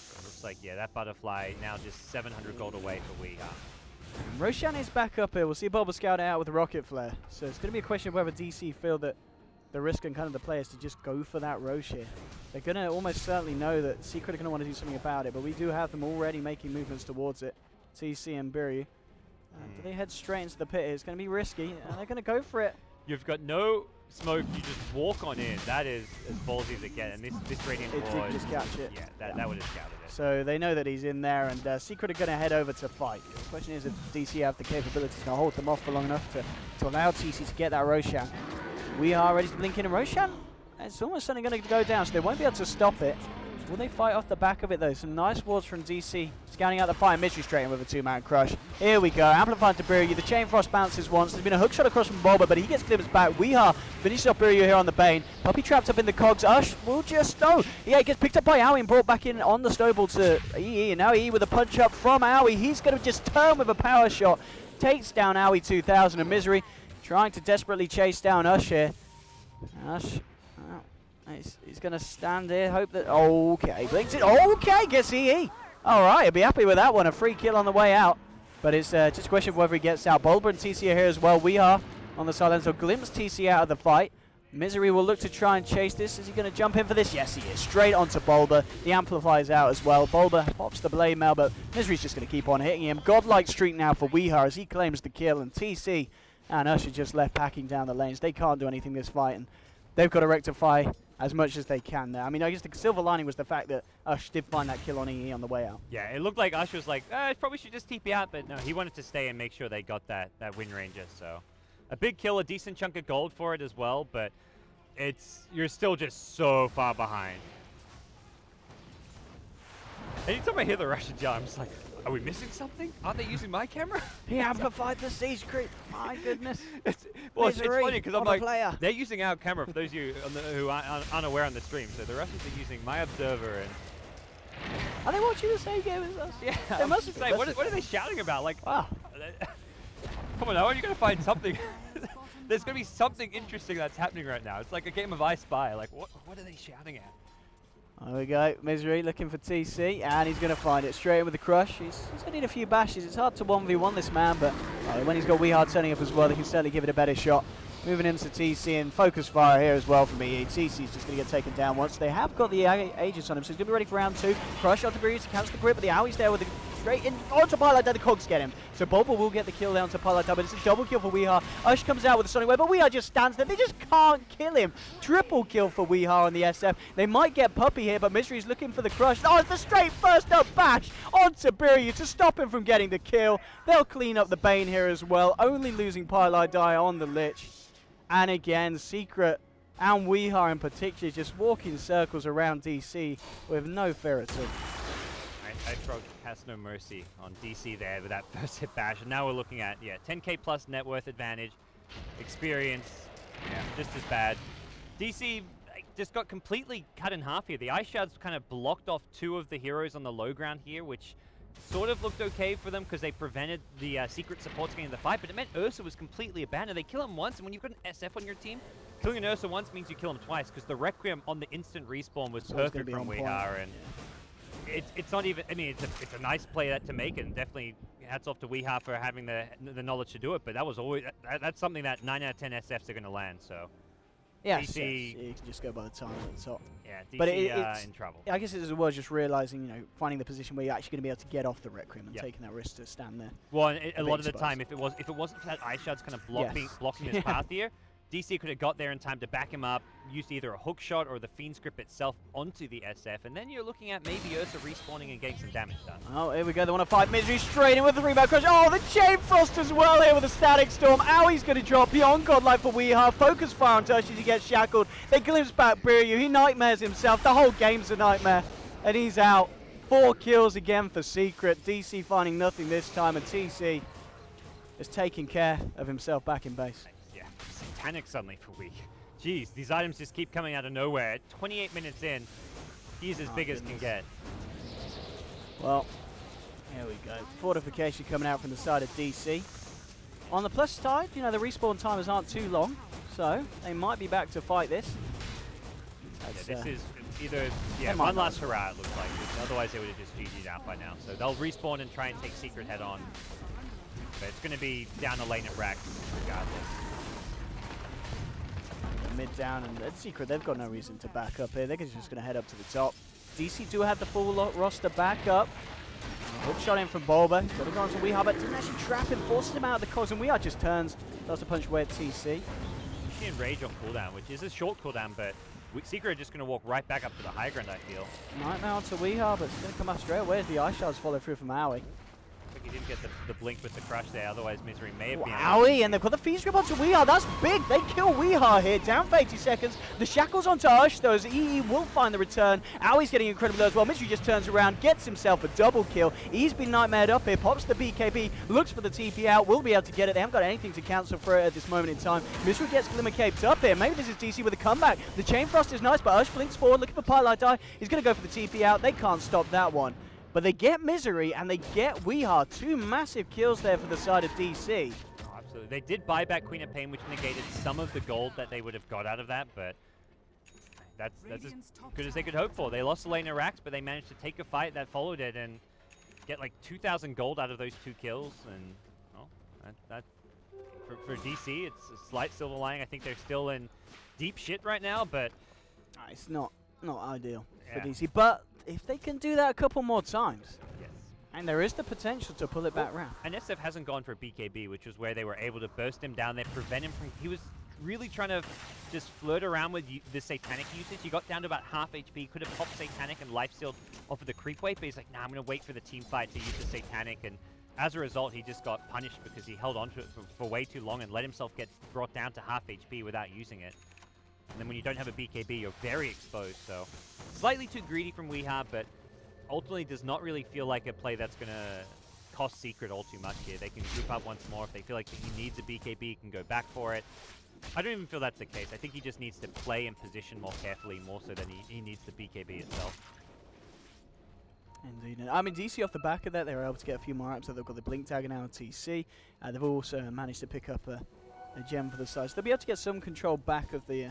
So looks like, yeah, that Butterfly now just 700 gold away for Weehaw. Roshan is back up here. We'll see Bulba scout it out with a Rocket Flare. So it's going to be a question of whether DC feel that the risk and kind of the players to just go for that Rosh here. They're going to almost certainly know that Secret are going to want to do something about it, but we do have them already making movements towards it. TC and Biryu. Do they head straight into the pit here? It's going to be risky, and they're going to go for it. You've got no smoke, you just walk on in. That is as ballsy as it gets, and this Radiant Ward... It did just catch it. Yeah, that would have scouted it. So they know that he's in there, and Secret are going to head over to fight. The question is if DC have the capabilities to hold them off for long enough to allow TC to get that Roshan. We are ready to blink in, and Roshan, it's almost certainly going to go down, so they won't be able to stop it. Will they fight off the back of it, though? Some nice wards from DC, scouting out the fight. Mystery straight in with a 2-man crush. Here we go, amplifying to Biryu. The Chain Frost bounces once. There's been a hook shot across from Bulba, but he gets glimpsed back. Weehaw finishes off Biryu here on the Bane. Puppy trapped up in the cogs. Ush will just, no. Yeah, he gets picked up by Aoi and brought back in on the snowball to EE. And now EE with a punch up from Aoi. He's going to just turn with a power shot. Takes down Aoi 2000, and Misery trying to desperately chase down Ush here. Ush. He's going to stand here, hope that... Okay, blinks it. Okay, gets EE. All right, he'll be happy with that one. A free kill on the way out. But it's just a question of whether he gets out. Bulba and TC are here as well. We are on the sideline, so glimpse TC out of the fight. Misery will look to try and chase this. Is he going to jump in for this? Yes, he is. Straight onto Bulba. The Amplify's out as well. Bulba pops the blade mail, but Misery's just going to keep on hitting him. Godlike streak now for Weehaw as he claims the kill, and TC and Ush are just left packing down the lanes. They can't do anything this fight, and they've got to rectify as much as they can there. I mean, I guess the silver lining was the fact that Ush did find that kill on EE on the way out. Yeah, it looked like Ush was like, I probably should just TP out, but no, he wanted to stay and make sure they got that Wind Ranger, so. A big kill, a decent chunk of gold for it as well, but you're still just so far behind. Anytime I hear the Russian yell, I'm just like, are we missing something? Aren't they using my camera? He amplified the siege creep. My goodness. It's funny because I'm like, they're using our camera for those of you who are unaware on the stream. So the Russians are using my observer and... Are they watching the same game as us? Yeah. They must be. Like, what are they shouting about? Like, wow. Come on, Owen, you're going to find something. There's going to be something interesting that's happening right now. It's like a game of I Spy. Like, what are they shouting at? There we go. Misery looking for TC, and he's going to find it straight in with the crush. He's going to need a few bashes. It's hard to 1v1 this man, but when he's got Weehard turning up as well, he can certainly give it a better shot. Moving into TC and focus fire here as well from EE. TC's just going to get taken down once. They have got the Aegis on him, so he's going to be ready for round 2. Crush onto Breeze to cancel the grip, but the Owie's there with the straight in onto Pilot. The Cogs get him. So Bulba will get the kill down to Pilot, but it's a double kill for Weehar. Ush comes out with a Sonic Wave, but Weehar just stands there. They just can't kill him. Triple kill for Weehar on the SF. They might get Puppy here, but Misery's looking for the crush. Oh, it's the straight first up bash onto Biryu to stop him from getting the kill. They'll clean up the Bane here as well, only losing Pilot Die on the Lich. And again, Secret and Weehar in particular just walking circles around DC with no fear at all. iFrog has no mercy on DC there with that first hit bash. And now we're looking at, 10k plus net worth advantage, experience, just as bad. DC just got completely cut in half here. The Ice Shards kind of blocked off 2 of the heroes on the low ground here, which sort of looked okay for them because they prevented the Secret supports getting in the fight, but it meant Ursa was completely abandoned. They kill him once, and when you've got an SF on your team, killing an Ursa once means you kill him twice, because the Requiem on the instant respawn was perfect from Weehar, and it's not even, I mean, it's a nice play to make, and definitely hats off to Weehar for having the knowledge to do it, but that was always, that's something that 9 out of 10 SFs are going to land, so. Yes, DC, you can just go by the time at the top. Yeah, DC but it's in trouble. I guess it is as well just realising, finding the position where you're actually going to be able to get off the Requiem and taking that risk to stand there. Well, and a lot of the time, if it wasn't for that Ice Shard's kind of blocking his path here, DC could have got there in time to back him up, used either a hook shot or the Fiend Script itself onto the SF, and then you're looking at maybe Ursa respawning and getting some damage done. Oh, here we go. They want to fight Misery straight in with the rebound crush. Oh, the Chain Frost as well here with a Static Storm. Owie's going to drop beyond Godlike for Weehar. Focus fire on Tush as he gets shackled. They glimpse back Biryu. He nightmares himself. The whole game's a nightmare, and he's out. 4 kills again for Secret. DC finding nothing this time, and TC is taking care of himself back in base. Satanic suddenly for Wee. Jeez, these items just keep coming out of nowhere. 28 minutes in, he's as big as can get. Well, here we go. Fortification coming out from the side of DC. On the plus side, the respawn timers aren't too long, so they might be back to fight this. This is either, one last hurrah it looks like. Otherwise they would have just GG'd out by now. So they'll respawn and try and take Secret head on. But it's going to be down the lane at Rax regardless. Mid down, and at Secret, they've got no reason to back up here. They're just going to head up to the top. DC do have the full roster back up. Hook shot in from Bulba. Got to go on to Weehar, but doesn't actually trap him, forces him out of the cogs, and Weehar just turns. Does to punch away at TC. She Enrage on cooldown, which is a short cooldown, but Secret are just going to walk right back up to the high ground, I feel. Nightmare onto Weehar, but it's going to come up straight away as the Ice Shards follow through from Owie. He didn't get the blink with the crush there, otherwise Misery may have been. Owie, and they've got the Fiend Script onto Weehar. That's big. They kill Weehar here, down for 80 seconds. The shackles onto Ush, though, as EE will find the return. Owie's getting incredibly low as well. Misery just turns around, gets himself a double kill. He's been nightmared up here, pops the BKB, looks for the TP out, will be able to get it. They haven't got anything to cancel for it at this moment in time. Misery gets Glimmer Caped up here. Maybe this is DC with a comeback. The Chain Frost is nice, but Ush blinks forward, looking for Pilot Die. He's going to go for the TP out. They can't stop that one. But they get Misery, and they get Weehar. 2 massive kills there for the side of DC. Oh, absolutely. They did buy back Queen of Pain, which negated some of the gold that they would have got out of that, but that's as good as they could hope for. They lost the lane of Rax, but they managed to take a fight that followed it and get like 2,000 gold out of those 2 kills. And well, for DC, it's a slight silver lining. I think they're still in deep shit right now, but it's not ideal for DC. But if they can do that a couple more times, and there is the potential to pull it back round. And SF hasn't gone for a BKB, which was where they were able to burst him down there, prevent him from. He was really trying to just flirt around with the Satanic usage. He got down to about half HP, could have popped Satanic and life sealed off of the creep wave, but he's like, nah, I'm going to wait for the team fight to use the Satanic. And as a result, he just got punished because he held onto it for way too long and let himself get brought down to half HP without using it. And then when you don't have a BKB, you're very exposed. So slightly too greedy from Weehar, but ultimately does not really feel like a play that's going to cost Secret all too much here. They can group up once more. If they feel like he needs a BKB, he can go back for it. I don't even feel that's the case. I think he just needs to play and position more carefully, more so than he needs the BKB itself. Indeed. I mean, DC off the back of that, they were able to get a few more items. So they've got the Blink Dagger now on TC. They've also managed to pick up a gem for the side. So they'll be able to get some control back of the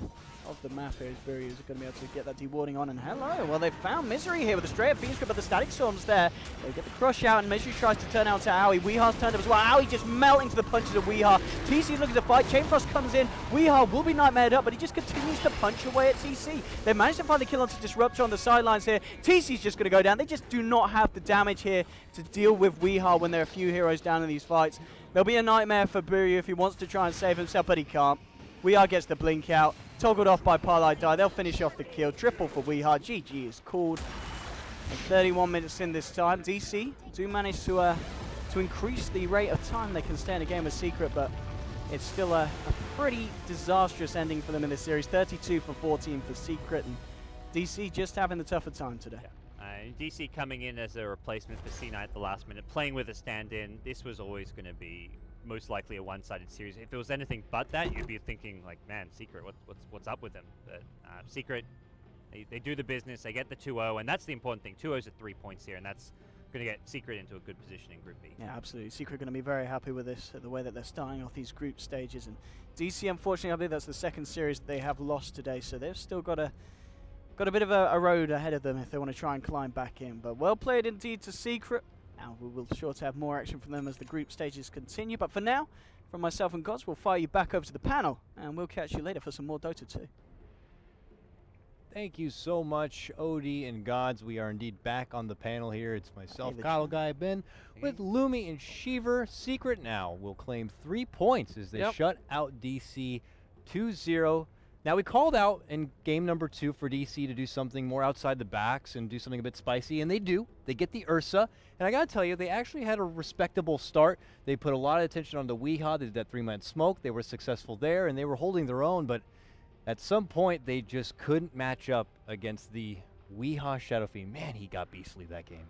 map here as Buri is going to be able to get that dewarding on. And hello, well they found Misery here with a straight up Phoenix Grip, but the Static Storm's there. They get the crush out and Misery tries to turn out to Aoi. Weeha's turned up as well. Aoi just melting to the punches of Weeha. TC's looking to fight. Chainfrost comes in. Weeha will be nightmared up, but he just continues to punch away at TC. They managed to find the kill onto Disruptor on the sidelines here. TC's just going to go down. They just do not have the damage here to deal with Weeha when there are a few heroes down in these fights. There'll be a nightmare for Buryu if he wants to try and save himself, but he can't. Weeha gets the blink out, toggled off by Parlay Die. They'll finish off the kill. Triple for Weeha. GG is called. And 31 minutes in this time. DC do manage to increase the rate of time they can stay in a game with Secret, but it's still a pretty disastrous ending for them in this series. 32 for 14 for Secret, and DC just having the tougher time today. Yeah. DC coming in as a replacement for C9 at the last minute, playing with a stand-in. This was always going to be most likely a one-sided series. If it was anything but that, you'd be thinking like, man, Secret, what's up with them? But Secret, they do the business, they get the 2-0, and that's the important thing. 2-0's at 3 points here, and that's going to get Secret into a good position in Group B. Yeah, absolutely. Secret going to be very happy with this, the way that they're starting off these group stages. And DC, unfortunately, I believe that's the second series that they have lost today, so they've still got a bit of a road ahead of them if they want to try and climb back in. But well played indeed to Secret. Now we will sure to have more action from them as the group stages continue. But for now, from myself and GoDz, we'll fire you back over to the panel, and we'll catch you later for some more Dota 2. Thank you so much, OD and GoDz. We are indeed back on the panel here. It's myself, Kyle Guy Ben, with Lumi and Sheever. Secret now will claim 3 points as they shut out DC 2-0. Now, we called out in game number 2 for DC to do something more outside the backs and do something a bit spicy, and they do. They get the Ursa, and I gotta tell you, they actually had a respectable start. They put a lot of attention on the Weeha. They did that 3-man smoke. They were successful there, and they were holding their own, but at some point, they just couldn't match up against the Weeha Shadow Fiend. Man, he got beastly that game.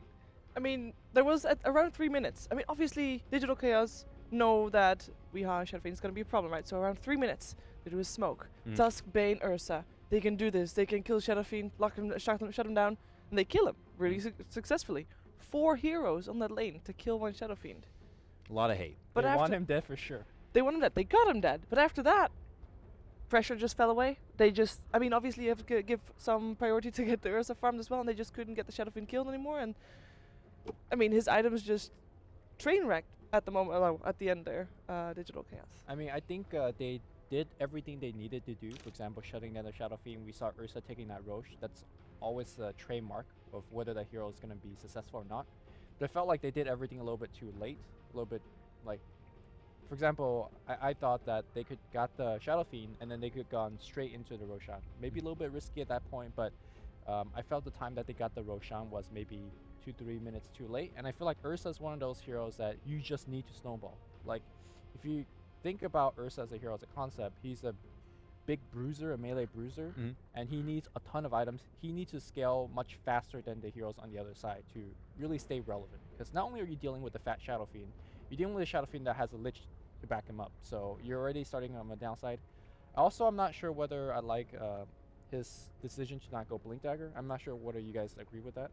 I mean, there was around 3 minutes. I mean, obviously, Digital Chaos know that Weeha Shadow Fiend is going to be a problem, right? So around 3 minutes, they do a smoke. Tusk, Bane, Ursa. They can do this. They can kill Shadow Fiend, lock him, shut him down, and they kill him really successfully. 4 heroes on that lane to kill 1 Shadow Fiend. A lot of hate. But they want him dead for sure. They want him dead. They got him dead. But after that, pressure just fell away. They just, I mean, obviously you have to give some priority to get the Ursa farmed as well, and they just couldn't get the Shadow Fiend killed anymore. And I mean, his items just train wrecked at the moment, at the end there, Digital Chaos. I mean, I think they did everything they needed to do. For example, shutting down the Shadow Fiend. We saw Ursa taking that Roche. That's always a trademark of whether the hero is going to be successful or not. But it felt like they did everything a little bit too late. A little bit like, for example, I thought that they could got the Shadow Fiend and then they could gone straight into the Roshan. Maybe a little bit risky at that point, but I felt the time that they got the Roshan was maybe 2-3 minutes too late. And I feel like Ursa is one of those heroes that you just need to snowball. Like, if you think about Ursa as a hero, as a concept, he's a big bruiser, a melee bruiser, and he needs a ton of items. He needs to scale much faster than the heroes on the other side to really stay relevant. Because not only are you dealing with the fat Shadow Fiend, you're dealing with a Shadow Fiend that has a Lich to back him up. So you're already starting on the downside. Also, I'm not sure whether I like his decision to not go Blink Dagger. I'm not sure whether you guys agree with that.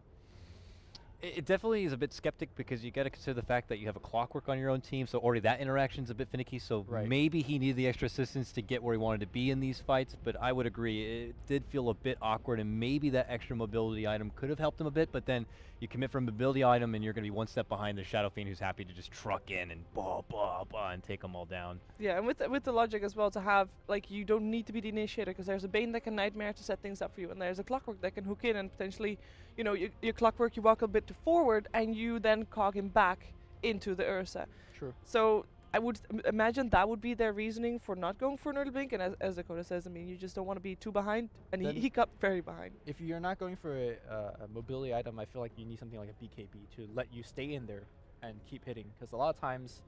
It definitely is a bit skeptic because you got to consider the fact that you have a Clockwork on your own team, so already that interaction's a bit finicky. So maybe he needed the extra assistance to get where he wanted to be in these fights. But I would agree, it did feel a bit awkward, and maybe that extra mobility item could have helped him a bit. But then you commit from mobility item, and you're going to be one step behind the Shadow Fiend, who's happy to just truck in and and take them all down. Yeah, and with the logic as well to have, like, you don't need to be the initiator because there's a Bane that can Nightmare to set things up for you, and there's a Clockwork that can hook in and potentially, you know, your Clockwork, you walk a bit forward and you then cog him back into the Ursa. True. So I would imagine that would be their reasoning for not going for an early blink, and as Dakota says, I mean, you just don't want to be too behind, and he got very behind. If you're not going for a mobility item, I feel like you need something like a BKB to let you stay in there and keep hitting, because a lot of times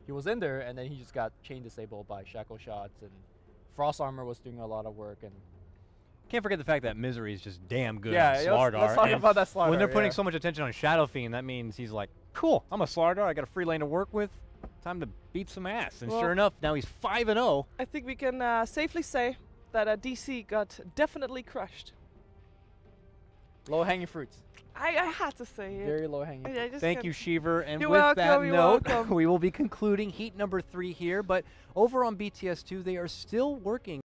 he was in there and then he just got chain disabled by shackle shots, and Frost Armor was doing a lot of work. And can't forget the fact that Misery is just damn good on Slardar. Let's talk about that Slardar. When they're putting so much attention on Shadow Fiend, that means he's like, cool, I'm a Slardar, I got a free lane to work with, time to beat some ass. And sure enough, now he's 5-0. I think we can safely say that DC got definitely crushed. Low hanging fruits. I had to say it. Very low hanging. Thank you, Sheever. And You're with welcome, that you're note, welcome. we will be concluding heat number 3 here. But over on BTS2, they are still working